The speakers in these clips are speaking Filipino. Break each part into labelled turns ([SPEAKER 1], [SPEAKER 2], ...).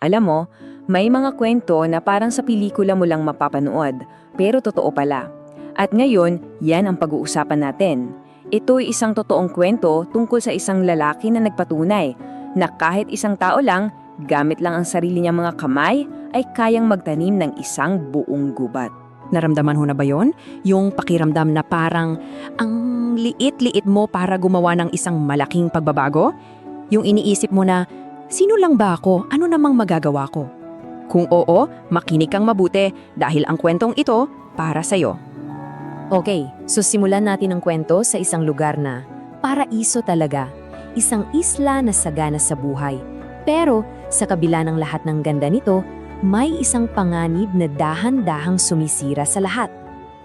[SPEAKER 1] Alam mo, may mga kwento na parang sa pelikula mo lang mapapanood, pero totoo pala. At ngayon, yan ang pag-uusapan natin. Ito'y isang totoong kwento tungkol sa isang lalaki na nagpatunay na kahit isang tao lang, gamit lang ang sarili niyang mga kamay, ay kayang magtanim ng isang buong gubat.
[SPEAKER 2] Naramdaman ho na ba yon? Yung pakiramdam na parang ang liit-liit mo para gumawa ng isang malaking pagbabago? Yung iniisip mo na, sino lang ba ako? Ano namang magagawa ko? Kung oo, makinig kang mabuti dahil ang kwentong ito para sa'yo.
[SPEAKER 3] Okay, so simulan natin ang kwento sa isang lugar na paraiso talaga. Isang isla na sagana sa buhay. Pero sa kabila ng lahat ng ganda nito, may isang panganib na dahan-dahang sumisira sa lahat.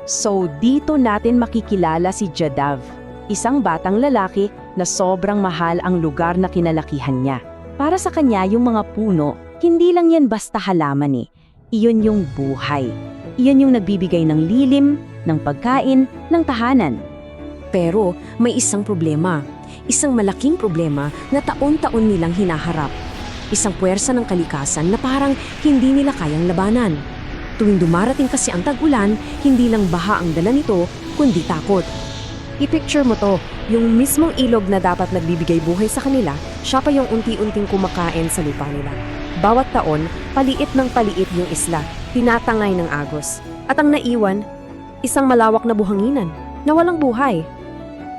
[SPEAKER 4] So dito natin makikilala si Jadav, isang batang lalaki na sobrang mahal ang lugar na kinalakihan niya. Para sa kanya yung mga puno, hindi lang yan basta halaman eh. Iyon yung buhay. Iyon yung nagbibigay ng lilim, ng pagkain, ng tahanan.
[SPEAKER 3] Pero may isang problema. Isang malaking problema na taon-taon nilang hinaharap. Isang puwersa ng kalikasan na parang hindi nila kayang labanan. Tuwing dumarating kasi ang tag-ulan, hindi lang baha ang dala nito, kundi takot. I-picture mo to, yung mismong ilog na dapat nagbibigay buhay sa kanila, siya pa yung unti-unting kumakain sa lupa nila. Bawat taon, paliit ng paliit yung isla, tinatangay ng agos. At ang naiwan, isang malawak na buhanginan, na walang buhay.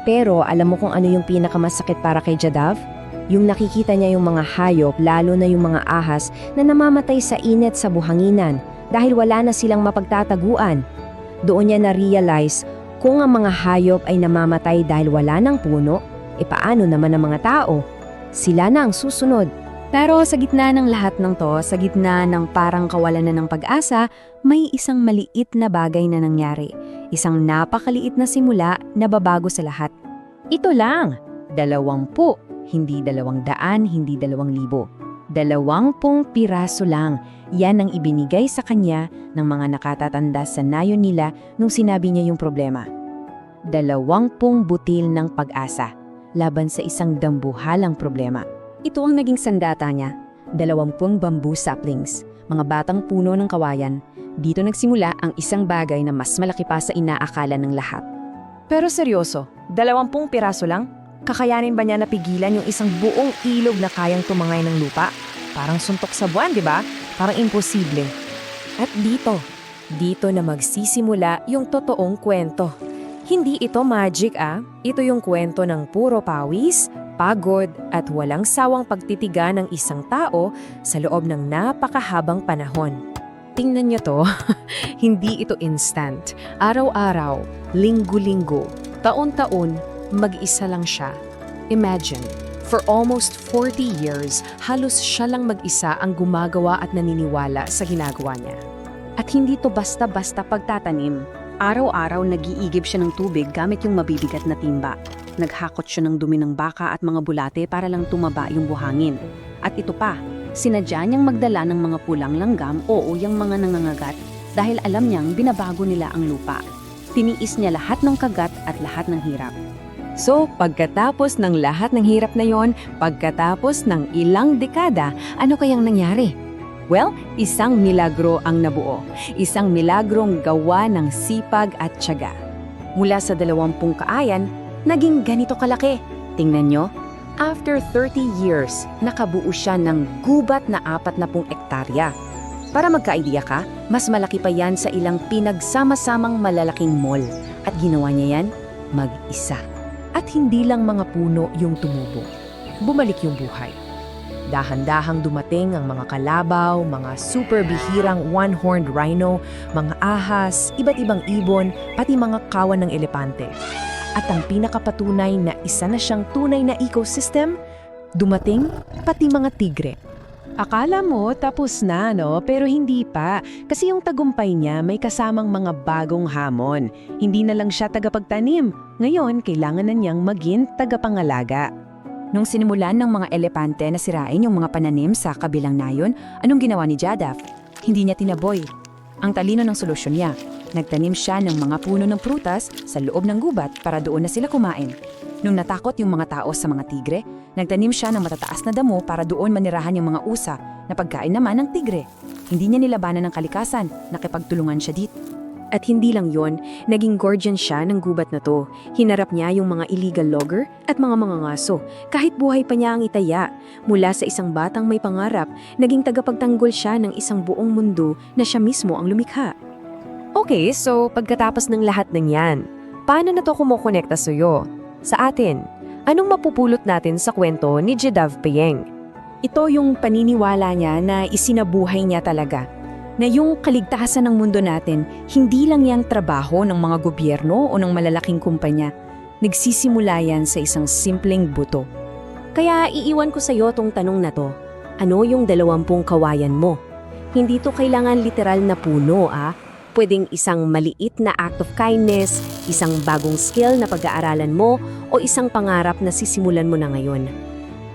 [SPEAKER 5] Pero alam mo kung ano yung pinakamasakit para kay Jadav? Yung nakikita niya yung mga hayop, lalo na yung mga ahas na namamatay sa init sa buhanginan dahil wala na silang mapagtataguan. Doon niya na-realize kung ang mga hayop ay namamatay dahil wala ng puno, e paano naman ang mga tao? Sila na ang susunod.
[SPEAKER 3] Pero sa gitna ng lahat ng to, sa gitna ng parang kawalan na ng pag-asa, may isang maliit na bagay na nangyari. Isang napakaliit na simula na babago sa lahat.
[SPEAKER 5] Ito lang, 20, hindi 200, hindi 2,000. 20 piraso lang. Yan ang ibinigay sa kanya ng mga nakatatanda sa nayon nila nung sinabi niya yung problema. 20 butil ng pag-asa laban sa isang dambuhalang problema.
[SPEAKER 3] Ito ang naging sandata niya, 20 bamboo saplings, mga batang puno ng kawayan. Dito nagsimula ang isang bagay na mas malaki pa sa inaakala ng lahat.
[SPEAKER 1] Pero seryoso, 20 piraso lang? Kakayanin ba niya napigilan yung isang buong ilog na kayang tumangay ng lupa? Parang suntok sa buwan, di ba? Parang imposible.
[SPEAKER 3] At dito na magsisimula yung totoong kwento. Hindi ito magic ito yung kwento ng puro pawis, pagod at walang sawang pagtitiga ng isang tao sa loob ng napakahabang panahon. Tingnan niyo to, hindi ito instant. Araw-araw, linggo-linggo, taon-taon, mag-isa lang siya. Imagine, for almost 40 years, halos siya lang mag-isa ang gumagawa at naniniwala sa ginagawa niya.
[SPEAKER 4] At hindi to basta-basta pagtatanim. Araw-araw nag-iigib siya ng tubig gamit yung mabibigat na timba. Naghakot siya ng dumi ng baka at mga bulate para lang tumaba yung buhangin. At ito pa, sinadya niyang magdala ng mga pulang langgam o uyang mga nangangagat dahil alam niyang binabago nila ang lupa. Tiniis niya lahat ng kagat at lahat ng hirap.
[SPEAKER 2] So, pagkatapos ng lahat ng hirap na yon, pagkatapos ng ilang dekada, ano kayang nangyari? Well, isang milagro ang nabuo. Isang milagrong gawa ng sipag at tiyaga.
[SPEAKER 1] Mula sa 20 kaayan, naging ganito kalaki. Tingnan nyo, after 30 years, nakabuo siya ng gubat na 40 ektarya. Para magka-idea ka, mas malaki pa yan sa ilang pinagsama-samang malalaking mall. At ginawa niya yan, mag-isa.
[SPEAKER 5] At hindi lang mga puno yung tumubo. Bumalik yung buhay. Dahan-dahang dumating ang mga kalabaw, mga super bihirang one-horned rhino, mga ahas, iba't ibang ibon, pati mga kawan ng elepante. At ang pinakapatunay na isa na siyang tunay na ecosystem, dumating pati mga tigre. Akala mo tapos na, no? Pero hindi pa. Kasi yung tagumpay niya may kasamang mga bagong hamon. Hindi na lang siya tagapagtanim. Ngayon, kailangan na niyang maging tagapangalaga.
[SPEAKER 1] Nung sinimulan ng mga elepante na sirain yung mga pananim sa kabilang nayon, anong ginawa ni Jadav? Hindi niya tinaboy. Ang talino ng solusyon niya. Nagtanim siya ng mga puno ng prutas sa loob ng gubat para doon na sila kumain. Nung natakot yung mga tao sa mga tigre, nagtanim siya ng matataas na damo para doon manirahan yung mga usa na pagkain naman ng tigre. Hindi niya nilabanan ng kalikasan, nakipagtulungan siya dito.
[SPEAKER 2] At hindi lang yon, naging guardian siya ng gubat na to. Hinarap niya yung mga illegal logger at mga ngaso. Kahit buhay pa niya ang itaya. Mula sa isang batang may pangarap, naging tagapagtanggol siya ng isang buong mundo na siya mismo ang lumikha.
[SPEAKER 3] Okay, so pagkatapos ng lahat ng yan, paano na to kumukonekta sa'yo? Sa atin, anong mapupulot natin sa kwento ni Jedav Payeng?
[SPEAKER 1] Ito yung paniniwala niya na isinabuhay niya talaga. Na yung kaligtasan ng mundo natin, hindi lang yan trabaho ng mga gobyerno o ng malalaking kumpanya. Nagsisimula yan sa isang simpleng buto.
[SPEAKER 2] Kaya iiwan ko sa iyo tong tanong na to. Ano yung 20 kawayan mo? Hindi to kailangan literal na puno, Pwedeng isang maliit na act of kindness, isang bagong skill na pag-aaralan mo, o isang pangarap na sisimulan mo na ngayon.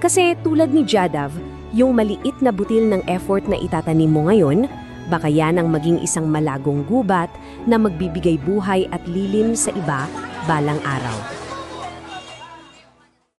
[SPEAKER 2] Kasi tulad ni Jedav, yung maliit na butil ng effort na itatanim mo ngayon, baka yan ang maging isang malagong gubat na magbibigay buhay at lilim sa iba balang araw.